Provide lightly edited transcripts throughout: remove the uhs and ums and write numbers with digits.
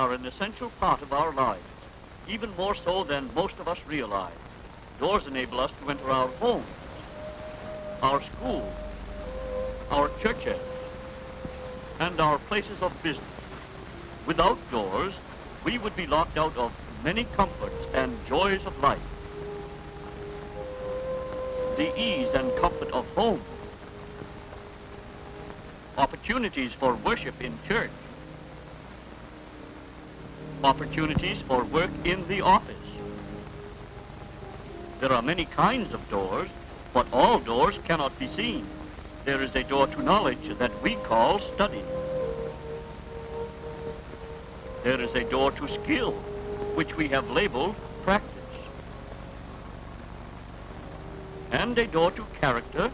are an essential part of our lives, even more so than most of us realize. Doors enable us to enter our homes, our schools, our churches, and our places of business. Without doors, we would be locked out of many comforts and joys of life. The ease and comfort of home, opportunities for worship in church, opportunities for work in the office. There are many kinds of doors, but all doors cannot be seen. There is a door to knowledge that we call study. There is a door to skill, which we have labeled practice. And a door to character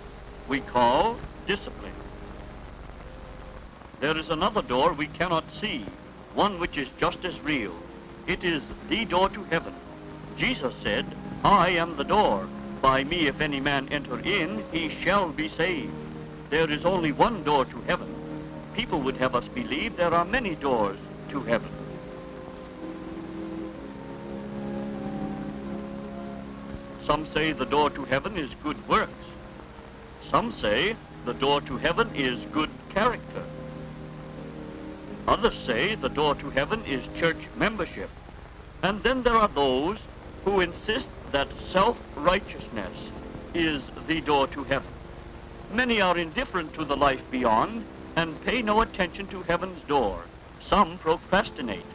we call discipline. There is another door we cannot see, one which is just as real. It is the door to heaven. Jesus said, "I am the door. By me if any man enter in, he shall be saved." There is only one door to heaven. People would have us believe there are many doors to heaven. Some say the door to heaven is good works. Some say the door to heaven is good character. Others say the door to heaven is church membership. And then there are those who insist that self-righteousness is the door to heaven. Many are indifferent to the life beyond and pay no attention to heaven's door. Some procrastinate,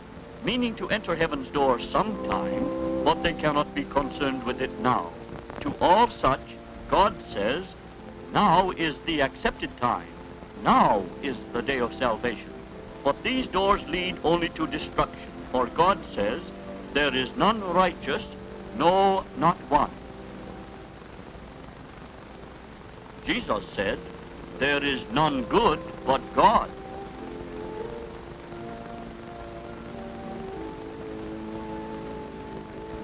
meaning to enter heaven's door sometime, but they cannot be concerned with it now. To all such, God says, now is the accepted time. Now is the day of salvation. But these doors lead only to destruction, for God says, there is none righteous, no, not one. Jesus said, there is none good but God.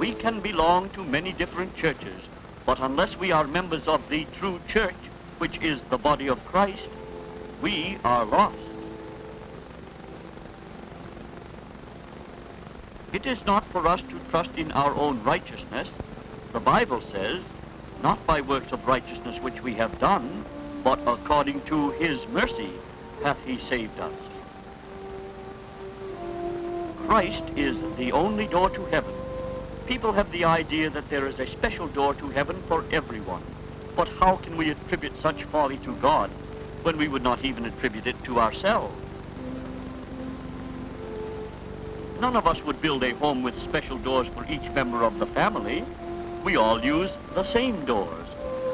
We can belong to many different churches, but unless we are members of the true church, which is the body of Christ, we are lost. It is not for us to trust in our own righteousness. The Bible says, not by works of righteousness which we have done, but according to his mercy hath he saved us. Christ is the only door to heaven. People have the idea that there is a special door to heaven for everyone. But how can we attribute such folly to God when we would not even attribute it to ourselves? None of us would build a home with special doors for each member of the family. We all use the same doors.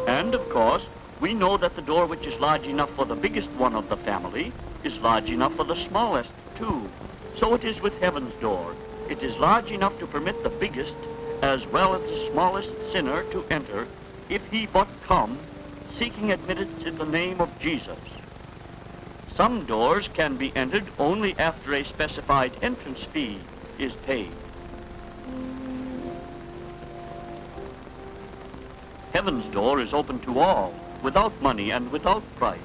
And, of course, we know that the door which is large enough for the biggest one of the family is large enough for the smallest, too. So it is with heaven's door. It is large enough to permit the biggest as well as the smallest sinner to enter, if he but come, seeking admittance in the name of Jesus. Some doors can be entered only after a specified entrance fee is paid. Heaven's door is open to all, without money and without price.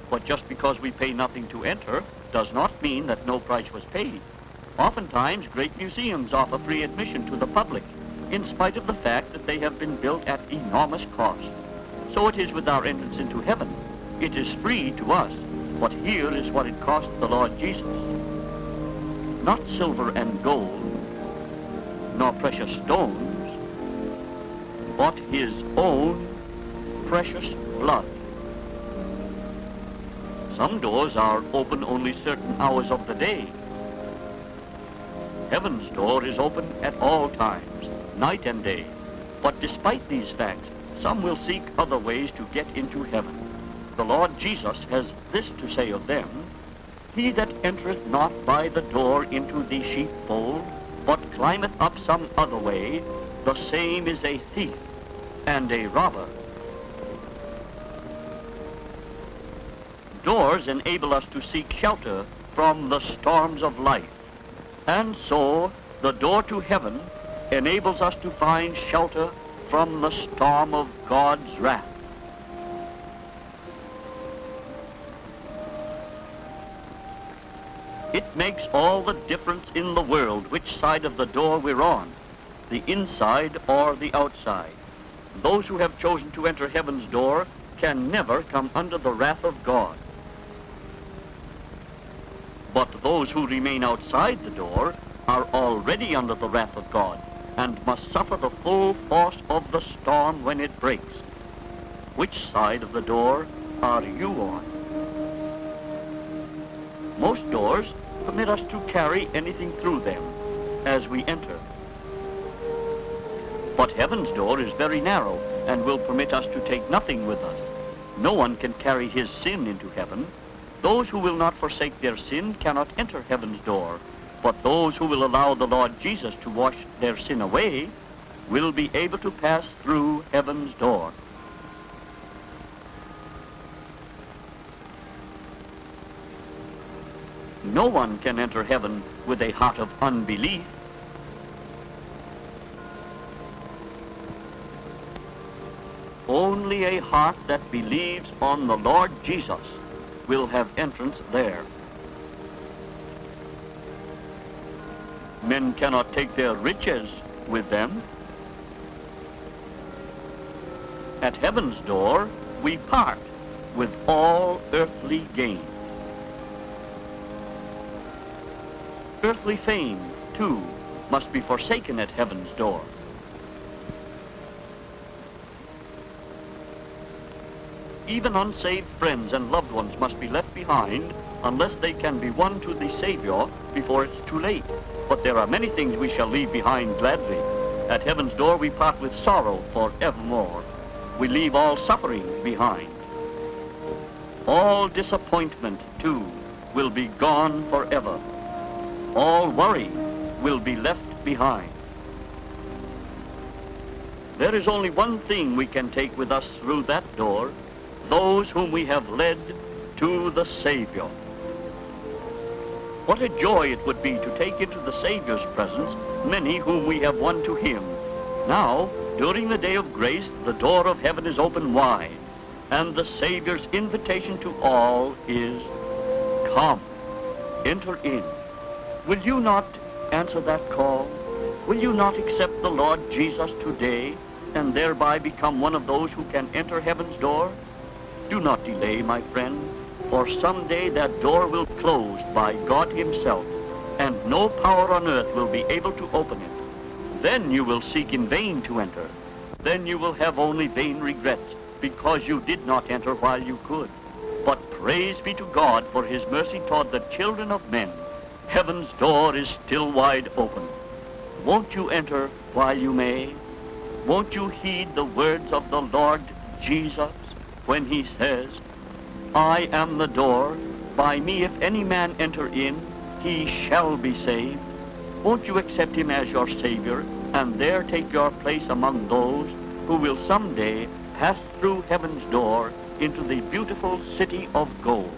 But just because we pay nothing to enter does not mean that no price was paid. Oftentimes, great museums offer free admission to the public, in spite of the fact that they have been built at enormous cost. So it is with our entrance into heaven. It is free to us, but here is what it cost the Lord Jesus. Not silver and gold, nor precious stones, but his own precious blood. Some doors are open only certain hours of the day. Heaven's door is open at all times, night and day. But despite these facts, some will seek other ways to get into heaven. The Lord Jesus has this to say of them, "He that entereth not by the door into the sheepfold, but climbeth up some other way, the same is a thief and a robber." Doors enable us to seek shelter from the storms of life. And so, the door to heaven enables us to find shelter from the storm of God's wrath. It makes all the difference in the world which side of the door we're on, the inside or the outside. Those who have chosen to enter heaven's door can never come under the wrath of God. But those who remain outside the door are already under the wrath of God and must suffer the full force of the storm when it breaks. Which side of the door are you on? Most doors permit us to carry anything through them as we enter. But heaven's door is very narrow and will permit us to take nothing with us. No one can carry his sin into heaven. Those who will not forsake their sin cannot enter heaven's door. But those who will allow the Lord Jesus to wash their sin away will be able to pass through heaven's door. No one can enter heaven with a heart of unbelief. Only a heart that believes on the Lord Jesus will have entrance there. Men cannot take their riches with them. At heaven's door, we part with all earthly gain. Earthly fame, too, must be forsaken at heaven's door. Even unsaved friends and loved ones must be left behind unless they can be won to the Savior before it's too late. But there are many things we shall leave behind gladly. At heaven's door we part with sorrow forevermore. We leave all suffering behind. All disappointment, too, will be gone forever. All worry will be left behind. There is only one thing we can take with us through that door: those whom we have led to the Savior. What a joy it would be to take into the Savior's presence many whom we have won to Him. Now, during the day of grace, the door of heaven is open wide, and the Savior's invitation to all is, "Come, enter in." Will you not answer that call? Will you not accept the Lord Jesus today and thereby become one of those who can enter heaven's door? Do not delay, my friend, for someday that door will close by God Himself, and no power on earth will be able to open it. Then you will seek in vain to enter. Then you will have only vain regrets, because you did not enter while you could. But praise be to God for His mercy toward the children of men. Heaven's door is still wide open. Won't you enter while you may? Won't you heed the words of the Lord Jesus when He says, "I am the door. By me if any man enter in, he shall be saved"? Won't you accept Him as your Savior and there take your place among those who will someday pass through heaven's door into the beautiful city of gold?